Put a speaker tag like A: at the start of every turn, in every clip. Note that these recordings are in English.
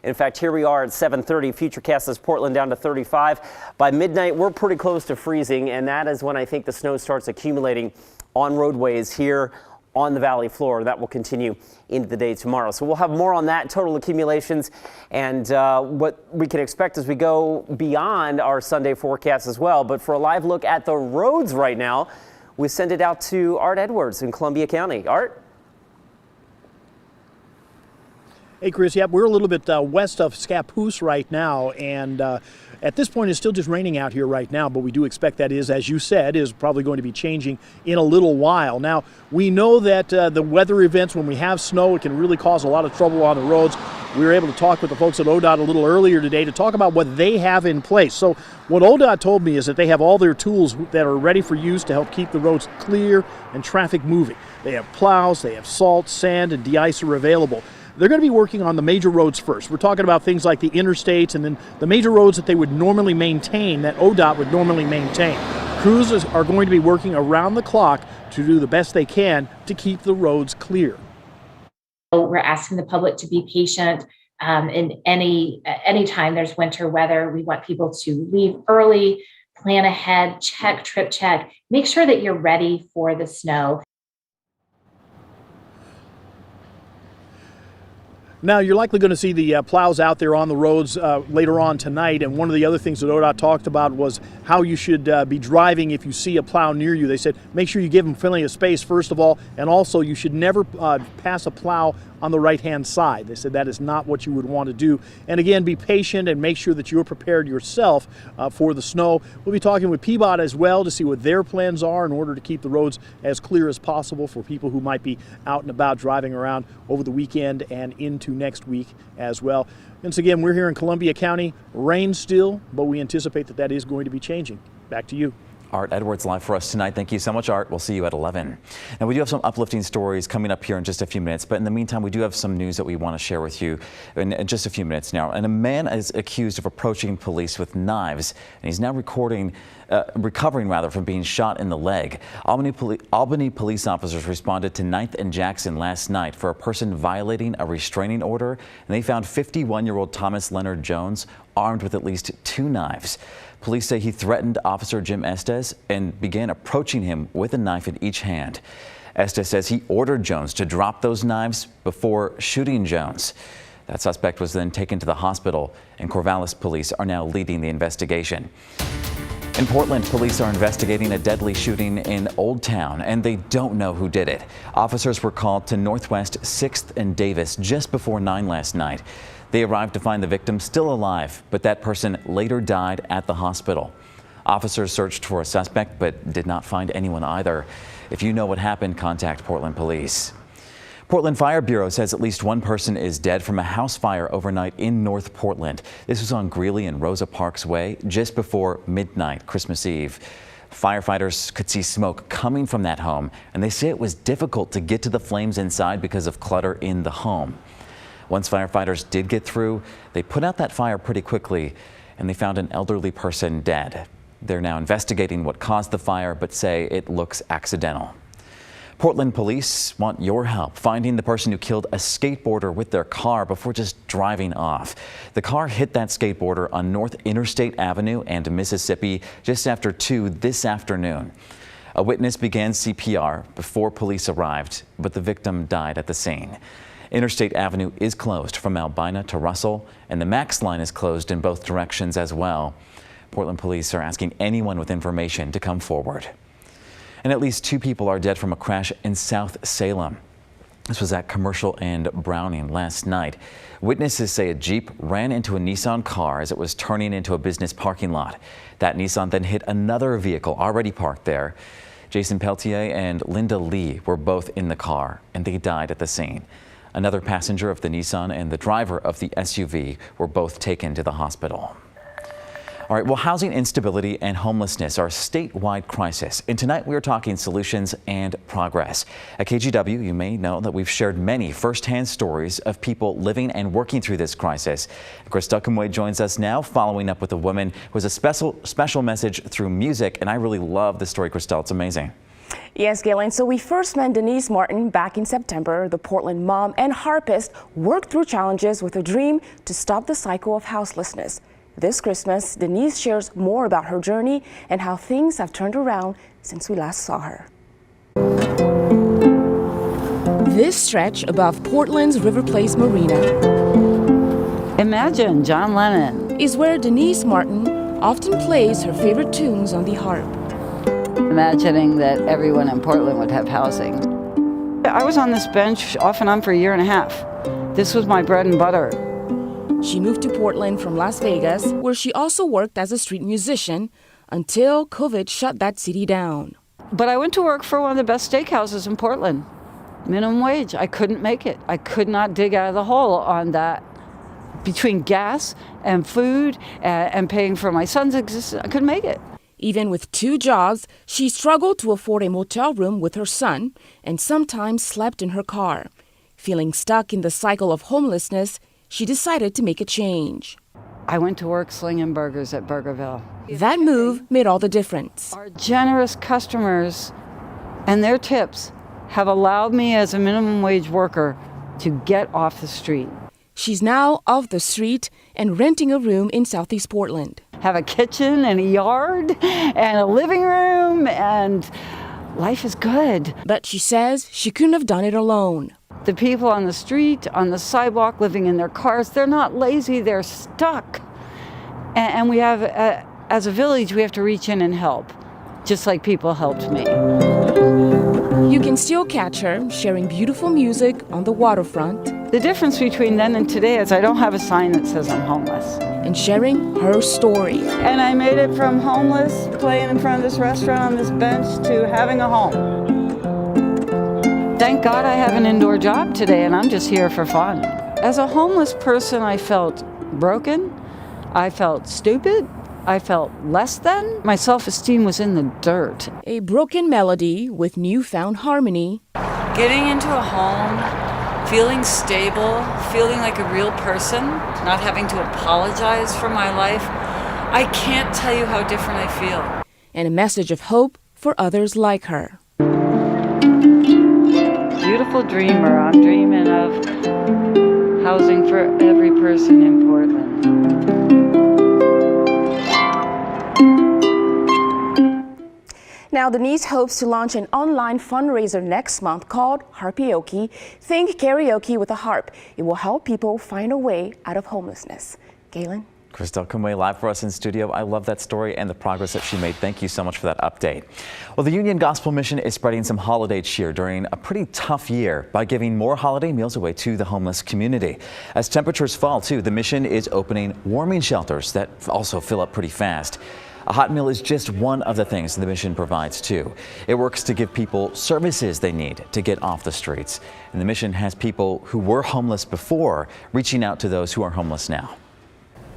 A: In fact, here we are at 7:30. Futurecast is Portland down to 35. By midnight, we're pretty close to freezing, and that is when I think the snow starts accumulating on roadways here on the valley floor. That will continue into the day tomorrow. So we'll have more on that, total accumulations, and what we can expect as we go beyond our Sunday forecast as well. But for a live look at the roads right now, we send it out to Art Edwards in Columbia County. Art?
B: Hey, Chris. Yep, we're a little bit west of Scappoose right now, and at this point it's still just raining out here right now, but we do expect that is, as you said, is probably going to be changing in a little while. Now, we know that the weather events, when we have snow, it can really cause a lot of trouble on the roads. We were able to talk with the folks at ODOT a little earlier today to talk about what they have in place. So what ODOT told me is that they have all their tools that are ready for use to help keep the roads clear and traffic moving. They have plows, they have salt, sand, and de-icer available. They're going to be working on the major roads first. We're talking about things like the interstates and then the major roads that they would normally maintain, that ODOT would normally maintain. Crews are going to be working around the clock to do the best they can to keep the roads clear.
C: We're asking the public to be patient. In any time there's winter weather, we want people to leave early, plan ahead, trip check, make sure that you're ready for the snow.
B: Now, you're likely going to see the plows out there on the roads later on tonight, and one of the other things that ODOT talked about was how you should be driving if you see a plow near you. They said make sure you give them plenty of space, first of all, and also you should never pass a plow on the right-hand side. They said that is not what you would want to do. And again, be patient and make sure that you're prepared yourself for the snow. We'll be talking with PBOT as well to see what their plans are in order to keep the roads as clear as possible for people who might be out and about driving around over the weekend and into next week as well. Once again, we're here in Columbia County. Rain still, but we anticipate that that is going to be changing. Back to you.
D: Art Edwards live for us tonight. Thank you so much, Art. We'll see you at 11. Now, we do have some uplifting stories coming up here in just a few minutes, but in the meantime, we do have some news that we want to share with you in just a few minutes now. And a man is accused of approaching police with knives, and he's now recovering from being shot in the leg. Albany police officers responded to 9th and Jackson last night for a person violating a restraining order, and they found 51-year-old Thomas Leonard Jones armed with at least 2 knives. Police say he threatened Officer Jim Estes and began approaching him with a knife in each hand. Estes says he ordered Jones to drop those knives before shooting Jones. That suspect was then taken to the hospital, and Corvallis police are now leading the investigation. In Portland, police are investigating a deadly shooting in Old Town, and they don't know who did it. Officers were called to Northwest 6th and Davis just before 9 last night. They arrived to find the victim still alive, but that person later died at the hospital. Officers searched for a suspect, but did not find anyone either. If you know what happened, contact Portland Police. Portland Fire Bureau says at least 1 person is dead from a house fire overnight in North Portland. This was on Greeley and Rosa Parks Way just before midnight, Christmas Eve. Firefighters could see smoke coming from that home, and they say it was difficult to get to the flames inside because of clutter in the home. Once firefighters did get through, they put out that fire pretty quickly, and they found an elderly person dead. They're now investigating what caused the fire, but say it looks accidental. Portland police want your help finding the person who killed a skateboarder with their car before just driving off. The car hit that skateboarder on North Interstate Avenue and Mississippi just after 2 this afternoon. A witness began CPR before police arrived, but the victim died at the scene. Interstate Avenue is closed from Albina to Russell, and the Max line is closed in both directions as well. Portland police are asking anyone with information to come forward. And at least 2 people are dead from a crash in South Salem. This was at Commercial and Browning last night. Witnesses say a Jeep ran into a Nissan car as it was turning into a business parking lot. That Nissan then hit another vehicle already parked there. Jason Peltier and Linda Lee were both in the car, and they died at the scene. Another passenger of the Nissan and the driver of the SUV were both taken to the hospital. All right, well, housing instability and homelessness are a statewide crisis, and tonight we are talking solutions and progress. At KGW, you may know that we've shared many firsthand stories of people living and working through this crisis. Christelle Kumwe joins us now, following up with a woman who has a special message through music, and I really love the story, Christelle. It's amazing.
E: Yes, Galen. So we first met Denise Martin back in September. The Portland mom and harpist worked through challenges with a dream to stop the cycle of houselessness. This Christmas, Denise shares more about her journey and how things have turned around since we last saw her. This stretch above Portland's River Place Marina
F: Imagine John Lennon.
E: is where Denise Martin often plays her favorite tunes on the harp.
F: Imagining that everyone in Portland would have housing. I was on this bench off and on for a year and a half. This was my bread and butter.
E: She moved to Portland from Las Vegas, where she also worked as a street musician until COVID shut that city down.
F: But I went to work for one of the best steakhouses in Portland. Minimum wage. I couldn't make it. I could not dig out of the hole on that. Between gas and food and paying for my son's existence, I couldn't make it.
E: Even with 2 jobs, she struggled to afford a motel room with her son and sometimes slept in her car. Feeling stuck in the cycle of homelessness, she decided to make a change.
F: I went to work slinging burgers at Burgerville.
E: That move made all the difference.
F: Our generous customers and their tips have allowed me as a minimum wage worker to get off the street.
E: She's now off the street and renting a room in Southeast Portland.
F: Have a kitchen and a yard and a living room, and life is good.
E: But she says she couldn't have done it alone.
F: The people on the street, on the sidewalk, living in their cars, they're not lazy, they're stuck. And we have, as a village, we have to reach in and help, just like people helped me.
E: You can still catch her sharing beautiful music on the waterfront.
F: The difference between then and today is I don't have a sign that says I'm homeless.
E: And sharing her story.
F: And I made it from homeless, playing in front of this restaurant on this bench, to having a home. Thank God I have an indoor job today, and I'm just here for fun. As a homeless person, I felt broken, I felt stupid, I felt less than. My self-esteem was in the dirt.
E: A broken melody with newfound harmony.
F: Getting into a home, feeling stable, feeling like a real person, not having to apologize for my life, I can't tell you how different I feel.
E: And a message of hope for others like her.
F: Beautiful dreamer, I'm dreaming of housing for every person in Portland.
E: Now, Denise hopes to launch an online fundraiser next month called Harpioke. Think karaoke with a harp. It will help people find a way out of homelessness. Galen?
D: Christelle Conway live for us in studio. I love that story and the progress that she made. Thank you so much for that update. Well, the Union Gospel Mission is spreading some holiday cheer during a pretty tough year by giving more holiday meals away to the homeless community. As temperatures fall, too, the mission is opening warming shelters that also fill up pretty fast. A hot meal is just one of the things the mission provides, too. It works to give people services they need to get off the streets. And the mission has people who were homeless before reaching out to those who are homeless now.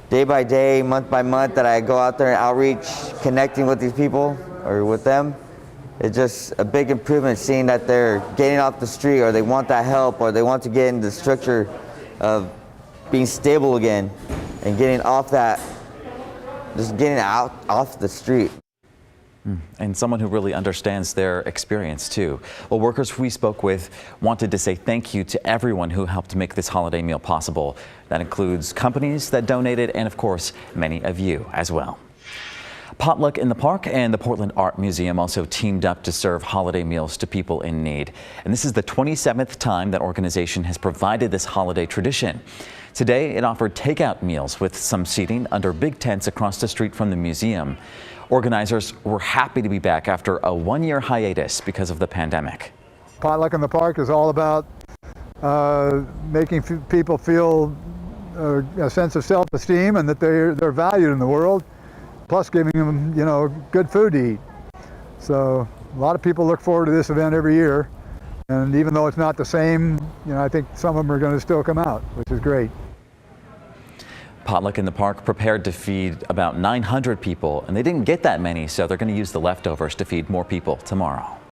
G: Day by day, month by month, that I go out there and outreach, connecting with these people or with them, it's just a big improvement seeing that they're getting off the street, or they want that help, or they want to get into the structure of being stable again and getting off that, just getting out off the street.
D: And someone who really understands their experience, too. Well, workers we spoke with wanted to say thank you to everyone who helped make this holiday meal possible. That includes companies that donated and, of course, many of you as well. Potluck in the Park and the Portland Art Museum also teamed up to serve holiday meals to people in need. And this is the 27th time that organization has provided this holiday tradition. Today, it offered takeout meals with some seating under big tents across the street from the museum. Organizers were happy to be back after a one-year hiatus because of the pandemic.
H: Potluck in the Park is all about making people feel a sense of self-esteem and that they're valued in the world, plus giving them, good food to eat. So a lot of people look forward to this event every year, and even though it's not the same, I think some of them are going to still come out, which is great.
D: Potluck in the Park prepared to feed about 900 people, and they didn't get that many, so they're going to use the leftovers to feed more people tomorrow.